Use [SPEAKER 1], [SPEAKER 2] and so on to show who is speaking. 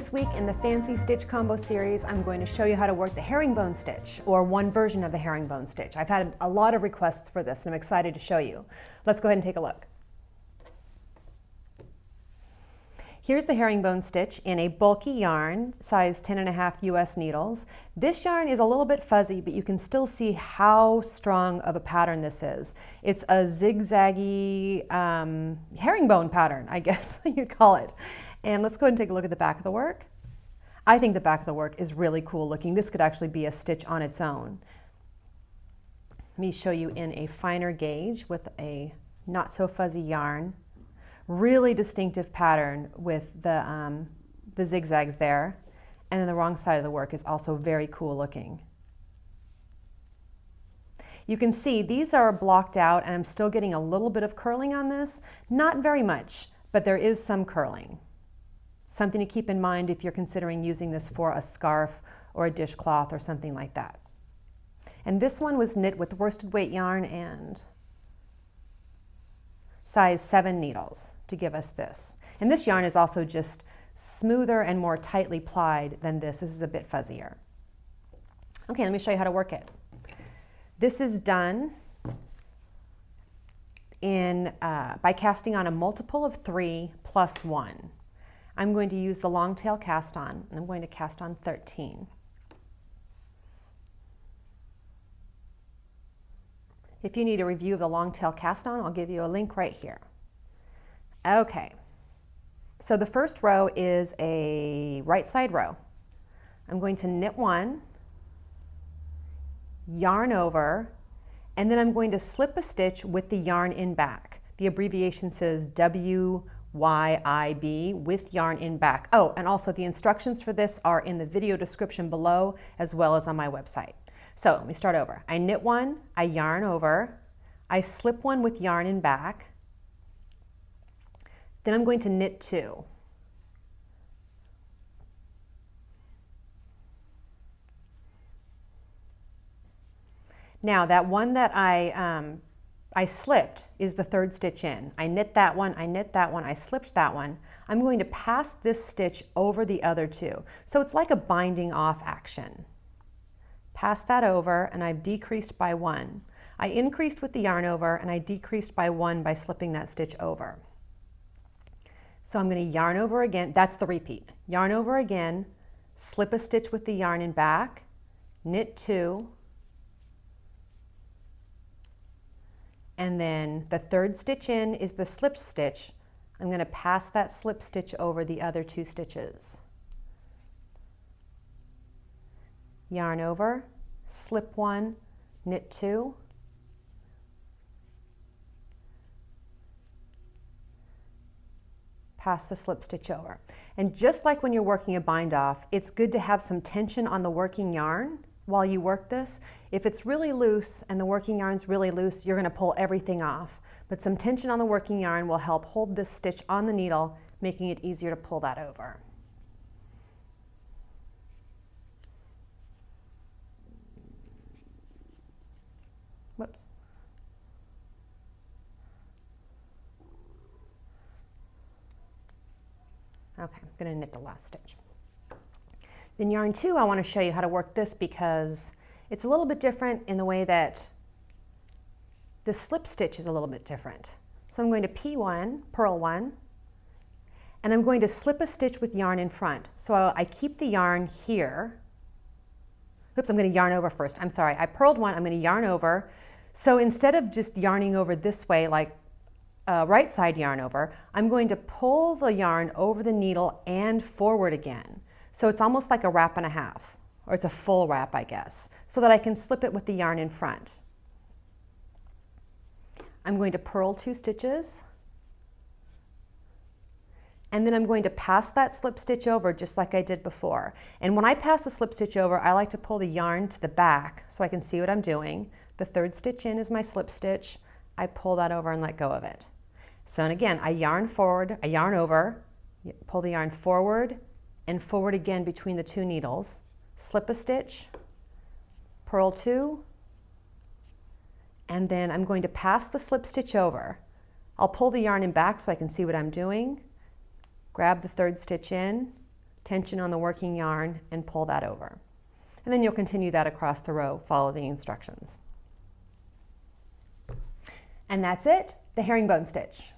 [SPEAKER 1] This week in the Fancy Stitch Combo series, I'm going to show you how to work the herringbone stitch, or one version of the herringbone stitch. I've had a lot of requests for this and I'm excited to show you. Let's go ahead and take a look. Here's the herringbone stitch in a bulky yarn, size 10.5 US needles. This yarn is a little bit fuzzy, but you can still see how strong of a pattern this is. It's a zigzaggy herringbone pattern, I guess you'd call it. And let's go ahead and take a look at the back of the work. I think the back of the work is really cool looking. This could actually be a stitch on its own. Let me show you in a finer gauge with a not so fuzzy yarn. Really distinctive pattern with the zigzags there. And then the wrong side of the work is also very cool looking. You can see these are blocked out and I'm still getting a little bit of curling on this. Not very much, but there is some curling. Something to keep in mind if you're considering using this for a scarf or a dishcloth or something like that. And this one was knit with worsted weight yarn and size 7 needles to give us this. And this yarn is also just smoother and more tightly plied than this. This is a bit fuzzier. Okay, let me show you how to work it. This is done by casting on a multiple of 3 plus 1. I'm going to use the long tail cast on, and I'm going to cast on 13. If you need a review of the long tail cast on, I'll give you a link right here. Okay, so the first row is a right side row. I'm going to knit 1, yarn over, and then I'm going to slip a stitch with the yarn in back. The abbreviation says WYIB with yarn in back. Oh, and also the instructions for this are in the video description below as well as on my website. So let me start over. I knit 1, I yarn over, I slip 1 with yarn in back, then I'm going to knit 2. Now that one that I slipped is the third stitch in. I knit that one, I knit that one, I slipped that one. I'm going to pass this stitch over the other two. So it's like a binding off action. Pass that over and I've decreased by 1. I increased with the yarn over and I decreased by 1 by slipping that stitch over. So I'm going to yarn over again, that's the repeat. Yarn over again, slip a stitch with the yarn in back, knit 2, and then the third stitch in is the slip stitch. I'm going to pass that slip stitch over the other 2 stitches. Yarn over, slip 1, knit 2, pass the slip stitch over. And just like when you're working a bind off, it's good to have some tension on the working yarn while you work this. If it's really loose and the working yarn's really loose, you're going to pull everything off. But some tension on the working yarn will help hold this stitch on the needle, making it easier to pull that over. Whoops. Okay, I'm going to knit the last stitch. Then yarn 2, I want to show you how to work this because it's a little bit different in the way that the slip stitch is a little bit different. So I'm going to P1, purl 1, and I'm going to slip a stitch with yarn in front. So I keep the yarn here. Oops, I'm going to yarn over first. I'm sorry, I purled 1, I'm going to yarn over. So instead of just yarning over this way like right side yarn over, I'm going to pull the yarn over the needle and forward again. So it's almost like a wrap and a half, or it's a full wrap, I guess, so that I can slip it with the yarn in front. I'm going to purl 2 stitches, and then I'm going to pass that slip stitch over just like I did before. And when I pass the slip stitch over, I like to pull the yarn to the back so I can see what I'm doing. The third stitch in is my slip stitch. I pull that over and let go of it. So, and again, I yarn forward, I yarn over, pull the yarn forward and forward again between the 2 needles, slip a stitch, purl 2, and then I'm going to pass the slip stitch over. I'll pull the yarn in back so I can see what I'm doing, grab the third stitch in, tension on the working yarn, and pull that over. And then you'll continue that across the row, follow the instructions. And that's it, the herringbone stitch.